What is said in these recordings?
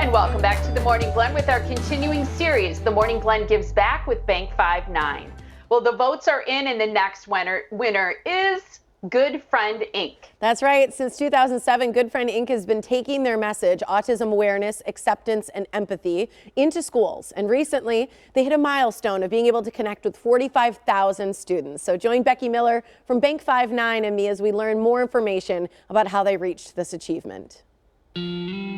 And welcome back to the Morning Blend with our continuing series, The Morning Blend Gives Back with Bank 5-9. Well, the votes are in, and the next winner is Good Friend Inc. That's right. Since 2007, Good Friend Inc. has been taking their message, autism awareness, acceptance, and empathy, into schools. And recently, they hit a milestone of being able to connect with 45,000 students. So join Becky Miller from Bank 5-9 and me as we learn more information about how they reached this achievement.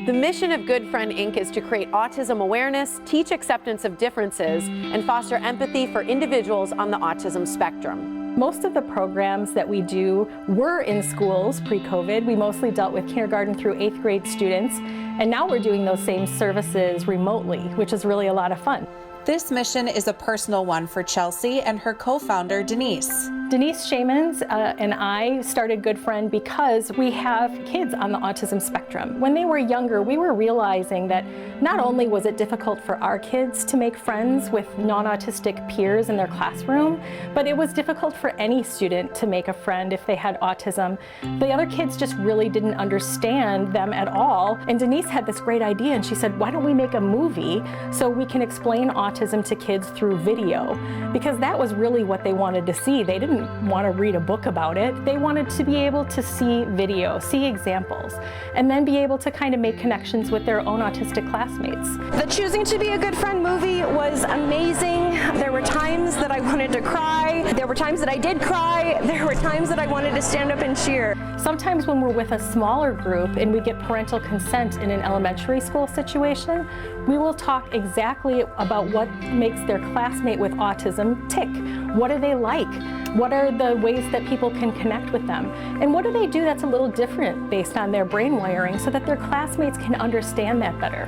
The mission of Good Friend Inc. is to create autism awareness, teach acceptance of differences, and foster empathy for individuals on the autism spectrum. Most of the programs that we do were in schools pre-COVID. We mostly dealt with kindergarten through 8th grade students, and now we're doing those same services remotely, which is really a lot of fun. This mission is a personal one for Chelsea and her co-founder, Denise. Denise Shamans and I started Good Friend because we have kids on the autism spectrum. When they were younger, we were realizing that not only was it difficult for our kids to make friends with non-autistic peers in their classroom, but it was difficult for any student to make a friend if they had autism. The other kids just really didn't understand them at all. And Denise had this great idea, and she said, why don't we make a movie so we can explain autism to kids through video? Because that was really what they wanted to see. They didn't want to read a book about it. They wanted to be able to see video, see examples, and then be able to kind of make connections with their own autistic classmates. The Choosing to Be a Good Friend movie was amazing. There were times that I wanted to cry. There were times that I did cry. There were times that I wanted to stand up and cheer. Sometimes when we're with a smaller group and we get parental consent in an elementary school situation, we will talk exactly about what makes their classmate with autism tick. What do they like? What are the ways that people can connect with them? And what do they do that's a little different based on their brain wiring so that their classmates can understand that better?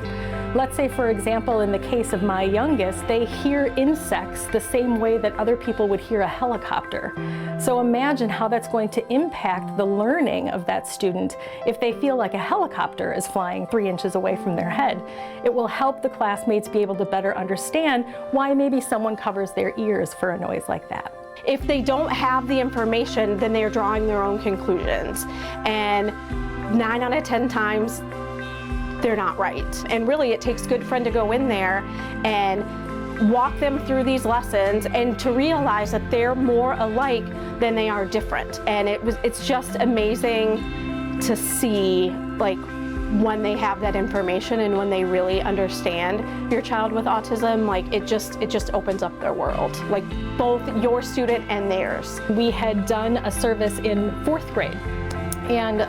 Let's say, for example, in the case of my youngest, they hear insects the same way that other people would hear a helicopter. So imagine how that's going to impact the learning of that student if they feel like a helicopter is flying 3 inches away from their head. It will help the classmates be able to better understand why maybe someone covers their ears for a noise like that. If they don't have the information, then they're drawing their own conclusions. And 9 out of 10 times, they're not right. And really, it takes Good Friend to go in there and walk them through these lessons and to realize that they're more alike than they are different. And it's just amazing to see, like, when they have that information and when they really understand your child with autism, like it just opens up their world, like both your student and theirs. We had done a service in 4th grade. And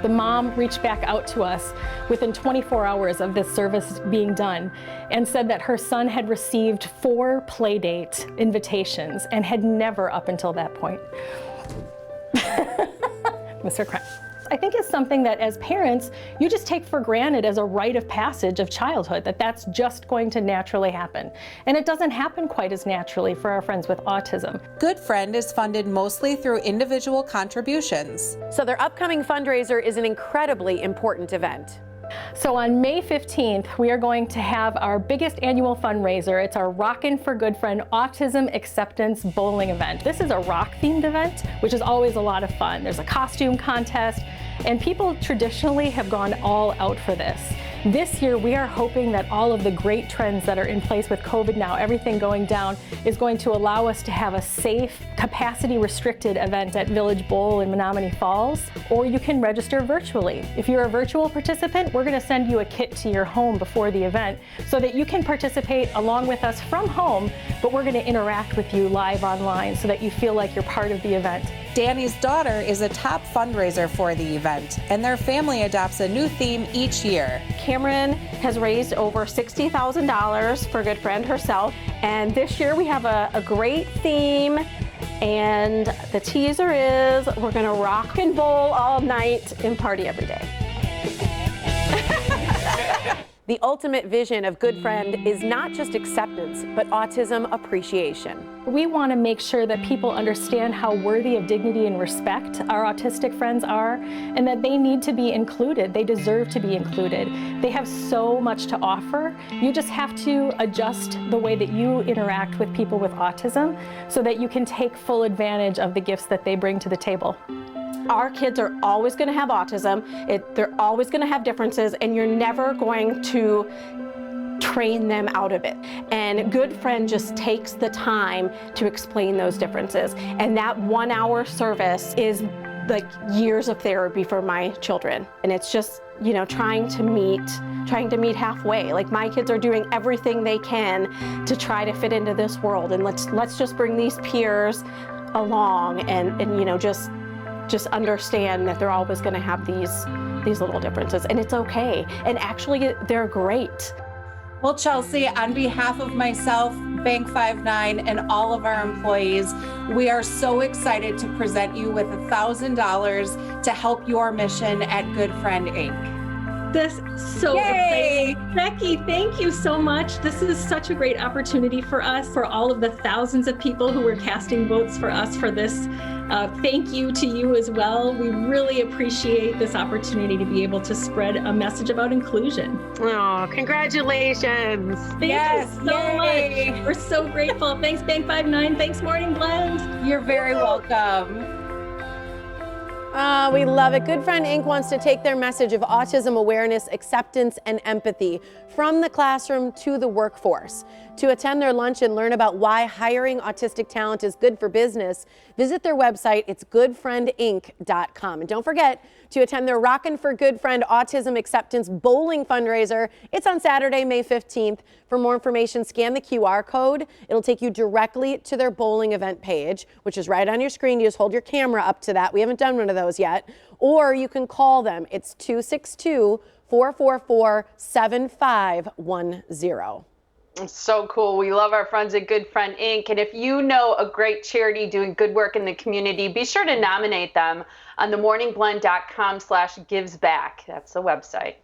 the mom reached back out to us within 24 hours of this service being done and said that her son had received 4 play date invitations and had never up until that point. Mr. Crime. I think it's something that as parents, you just take for granted as a rite of passage of childhood, that that's just going to naturally happen. And it doesn't happen quite as naturally for our friends with autism. Good Friend is funded mostly through individual contributions. So their upcoming fundraiser is an incredibly important event. So on May 15th, we are going to have our biggest annual fundraiser. It's our Rockin' for Good Friend Autism Acceptance Bowling event. This is a rock-themed event, which is always a lot of fun. There's a costume contest, and people traditionally have gone all out for this. This year, we are hoping that all of the great trends that are in place with COVID now, everything going down, is going to allow us to have a safe, capacity-restricted event at Village Bowl in Menominee Falls, or you can register virtually. If you're a virtual participant, we're going to send you a kit to your home before the event so that you can participate along with us from home, but we're going to interact with you live online so that you feel like you're part of the event. Danny's daughter is a top fundraiser for the event, and their family adopts a new theme each year. Cameron has raised over $60,000 for Good Friend herself, and this year we have a great theme, and the teaser is we're gonna rock and bowl all night and party every day. The ultimate vision of Good Friend is not just acceptance, but autism appreciation. We want to make sure that people understand how worthy of dignity and respect our autistic friends are, and that they need to be included. They deserve to be included. They have so much to offer. You just have to adjust the way that you interact with people with autism so that you can take full advantage of the gifts that they bring to the table. Our kids are always going to have autism. They're always going to have differences, and you're never going to train them out of it. And Good Friend just takes the time to explain those differences. And that 1 hour service is like years of therapy for my children. And it's just, you know, trying to meet halfway. Like, my kids are doing everything they can to try to fit into this world. And let's just bring these peers along and you know, just understand that they're always going to have these little differences, and it's okay. And actually, they're great. Well, Chelsea, on behalf of myself, Bank 5-9, and all of our employees, we are so excited to present you with $1,000 to help your mission at Good Friend Inc. That's so Yay! exciting. Becky, thank you so much. This is such a great opportunity for us, for all of the thousands of people who were casting votes for us for this. Thank you to you as well. We really appreciate this opportunity to be able to spread a message about inclusion. Oh, congratulations. Thank you so Yay! much. We're so grateful. Thanks, Bank 5-9. Thanks, Morning Blend. You're very welcome. We love it. Good Friend Inc. wants to take their message of autism awareness, acceptance, and empathy from the classroom to the workforce. To attend their lunch and learn about why hiring autistic talent is good for business, visit their website. It's goodfriendinc.com. And don't forget to attend their Rockin' for Good Friend Autism Acceptance Bowling fundraiser. It's on Saturday, May 15th. For more information, scan the QR code. It'll take you directly to their bowling event page, which is right on your screen. You just hold your camera up to that. We haven't done one of those yet. Or you can call them. It's 262-444-7510. So cool. We love our friends at Good Friend Inc. And if you know a great charity doing good work in the community, be sure to nominate them on themorningblend.com/givesback. That's the website.